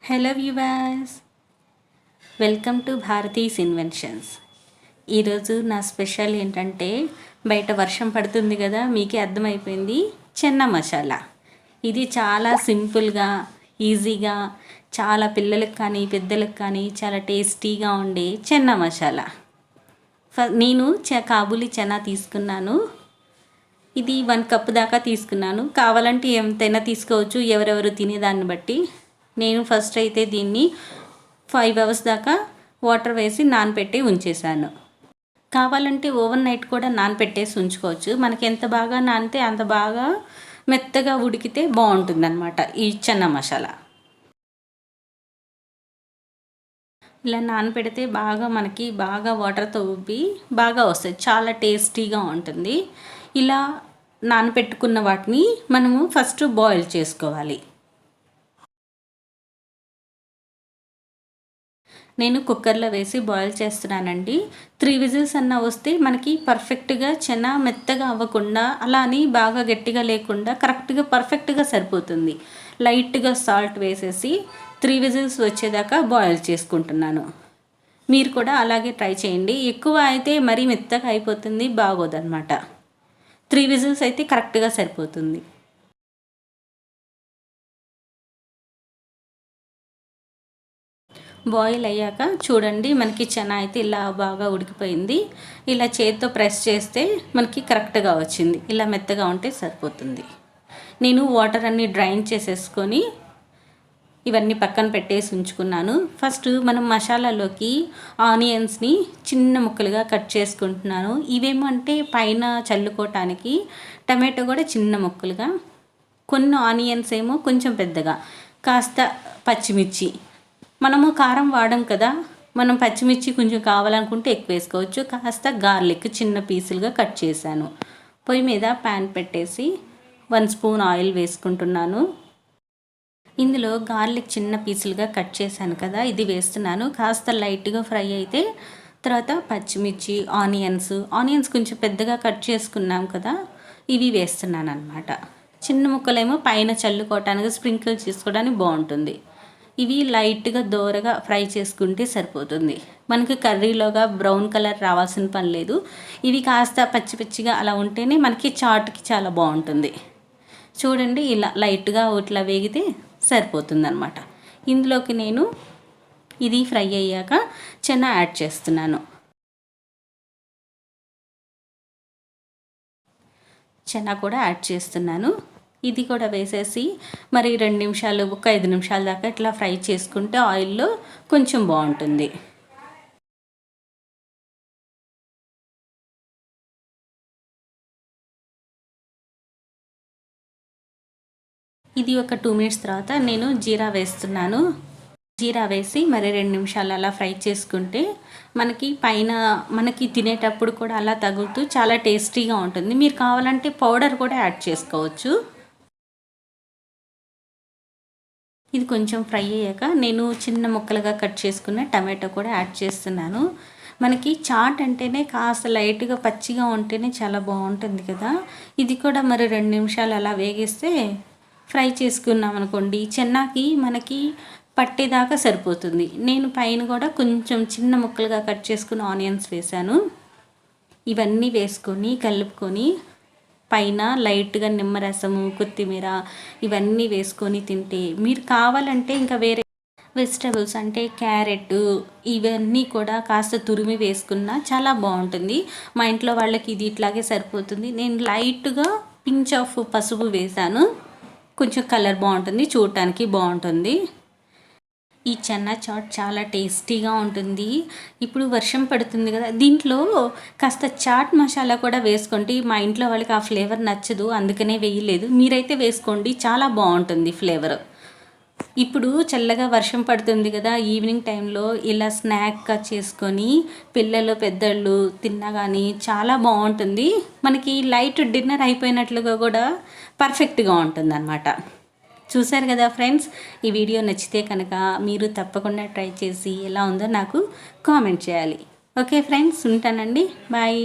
Hello viewers, welcome to Bharati's inventions. ఈరోజు నా special ఏంటంటే, బయట వర్షం పడుతుంది కదా, మీకే అర్థమైపోయింది. చెన్నా మసాలా. ఇది చాలా సింపుల్గా, ఈజీగా, చాలా పిల్లలకు కానీ పెద్దలకు కానీ చాలా టేస్టీగా ఉండే చెన్నా మసాలా. నేను కాబూలి చెన్నా తీసుకున్నాను. ఇది 1 కప్ దాకా తీసుకున్నాను. కావాలంటే ఎంతైనా తీసుకోవచ్చు, ఎవరెవరు తినేదాన్ని బట్టి. నేను ఫస్ట్ అయితే దీన్ని 5 అవర్స్ దాకా వాటర్ వేసి నానపెట్టి ఉంచేసాను. కావాలంటే ఓవర్ నైట్ కూడా నానపెట్టేసి ఉంచుకోవచ్చు. మనకి ఎంత బాగా నానితే అంత బాగా మెత్తగా ఉడికితే బాగుంటుందన్నమాట ఈ చెన్నా మసాలా. ఇలా నానపెడితే మనకి బాగా వాటర్తో ఉబ్బి బాగా వస్తుంది, చాలా టేస్టీగా ఉంటుంది. ఇలా నానపెట్టుకున్న వాటిని మనము ఫస్ట్ బాయిల్ చేసుకోవాలి. నేను కుక్కర్లో వేసి బాయిల్ చేస్తున్నానండి. 3 విజిల్స్ అన్నా వస్తే మనకి పర్ఫెక్ట్గా చెనా మెత్తగా అవ్వకుండా, అలా అని బాగా గట్టిగా లేకుండా కరెక్ట్గా పర్ఫెక్ట్గా సరిపోతుంది. లైట్గా సాల్ట్ వేసేసి 3 విజిల్స్ వచ్చేదాకా బాయిల్ చేసుకుంటున్నాను. మీరు కూడా అలాగే ట్రై చేయండి. ఎక్కువ అయితే మరీ మెత్తగా అయిపోతుంది, బాగోదన్నమాట. 3 విజిల్స్ అయితే కరెక్ట్గా సరిపోతుంది. బాయిల్ అయ్యాక చూడండి, మనకి చెనా అయితే ఇలా బాగా ఉడికిపోయింది. ఇలా చేతితో ప్రెస్ చేస్తే మనకి కరెక్ట్గా వచ్చింది. ఇలా మెత్తగా ఉంటే సరిపోతుంది. నేను వాటర్ అన్నీ డ్రైన్ చేసేసుకొని ఇవన్నీ పక్కన పెట్టేసి ఉంచుకున్నాను. ఫస్ట్ మనం మసాలాలోకి ఆనియన్స్ని చిన్న ముక్కలుగా కట్ చేసుకుంటున్నాను. ఇవేమంటే పైన చల్లుకోవటానికి. టమాటో కూడా చిన్న ముక్కలుగా, కొన్ని ఆనియన్స్ ఏమో కొంచెం పెద్దగా, కాస్త పచ్చిమిర్చి. మనము కారం వాడం కదా, మనం పచ్చిమిర్చి కొంచెం కావాలనుకుంటే ఎక్కువ వేసుకోవచ్చు. కాస్త గార్లిక్ చిన్న పీసులుగా కట్ చేశాను. పొయ్యి మీద ప్యాన్ పెట్టేసి 1 స్పూన్ ఆయిల్ వేసుకుంటున్నాను. ఇందులో గార్లిక్ చిన్న పీసులుగా కట్ చేశాను కదా, ఇది వేస్తున్నాను. కాస్త లైట్గా ఫ్రై అయితే తర్వాత పచ్చిమిర్చి, ఆనియన్స్ కొంచెం పెద్దగా కట్ చేసుకున్నాం కదా, ఇవి వేస్తున్నాను అన్నమాట. చిన్న ముక్కలేమో పైన చల్లుకోవటానికి, స్ప్రింకిల్ చేసుకోవడానికి బాగుంటుంది. ఇవి లైట్గా దోరగా ఫ్రై చేసుకుంటే సరిపోతుంది. మనకి కర్రీలోగా బ్రౌన్ కలర్ రావాల్సిన పని లేదు. ఇవి కాస్త పచ్చి పచ్చిగా అలా ఉంటేనే మనకి చాట్కి చాలా బాగుంటుంది. చూడండి, ఇలా లైట్గా ఇట్లా వేగితే సరిపోతుంది అన్నమాట. ఇందులోకి నేను ఇది ఫ్రై అయ్యాక చెనా యాడ్ చేస్తున్నాను. చెనా కూడా యాడ్ చేస్తున్నాను. ఇది కూడా వేసేసి మరి 2 నిమిషాలు, ఒక 5 నిమిషాల దాకా ఇట్లా ఫ్రై చేసుకుంటే ఆయిల్లో కొంచెం బాగుంటుంది. ఇది ఒక 2 మినిట్స్ తర్వాత నేను జీరా వేస్తున్నాను. జీరా వేసి మరి 2 నిమిషాలు అలా ఫ్రై చేసుకుంటే మనకి తినేటప్పుడు కూడా అలా తగులుతూ చాలా టేస్టీగా ఉంటుంది. మీరు కావాలంటే పౌడర్ కూడా యాడ్ చేసుకోవచ్చు. ఇది కొంచెం ఫ్రై అయ్యాక నేను చిన్న ముక్కలుగా కట్ చేసుకున్న టమాటో కూడా యాడ్ చేస్తున్నాను. మనకి చాట్ అంటేనే కాస్త లైట్గా పచ్చిగా ఉంటేనే చాలా బాగుంటుంది కదా. ఇది కూడా మరి 2 నిమిషాలు అలా వేగిస్తే ఫ్రై చేసుకున్నాం అనుకోండి, చెన్నాకి మనకి పట్టేదాకా సరిపోతుంది. నేను పైన కూడా కొంచెం చిన్న ముక్కలుగా కట్ చేసుకుని ఆనియన్స్ వేశాను. ఇవన్నీ వేసుకొని కలుపుకొని పైన లైట్గా నిమ్మరసము, కొత్తిమీర ఇవన్నీ వేసుకొని తింటే, మీరు కావాలంటే ఇంకా వేరే వెజిటబుల్స్ అంటే క్యారెట్ ఇవన్నీ కూడా కాస్త తురిమి వేసుకున్నా చాలా బాగుంటుంది. మా ఇంట్లో వాళ్ళకి ఇది ఇట్లాగే సరిపోతుంది. నేను లైట్గా పించ్ ఆఫ్ పసుపు వేశాను. కొంచెం కలర్ బాగుంటుంది, చూడటానికి బాగుంటుంది. ఈ చెన్నా చాట్ చాలా టేస్టీగా ఉంటుంది. ఇప్పుడు వర్షం పడుతుంది కదా, దీంట్లో కాస్త చాట్ మసాలా కూడా వేసుకోండి. మా ఇంట్లో వాళ్ళకి ఆ ఫ్లేవర్ నచ్చదు, అందుకనే వేయలేదు. మీరైతే వేసుకోండి, చాలా బాగుంటుంది ఫ్లేవర్. ఇప్పుడు చల్లగా వర్షం పడుతుంది కదా, ఈవినింగ్ టైంలో ఇలా స్నాక్గా చేసుకొని పిల్లలు పెద్దళ్ళు తిన్నా కానీ చాలా బాగుంటుంది. మనకి లైట్ డిన్నర్ అయిపోయినట్లుగా కూడా పర్ఫెక్ట్గా ఉంటుంది అన్నమాట. చూశారు కదా ఫ్రెండ్స్, ఈ వీడియో నచ్చితే కనుక మీరు తప్పకుండా ట్రై చేసి ఎలా ఉందో నాకు కామెంట్ చేయాలి. ఓకే ఫ్రెండ్స్, ఉంటానండి. బాయ్.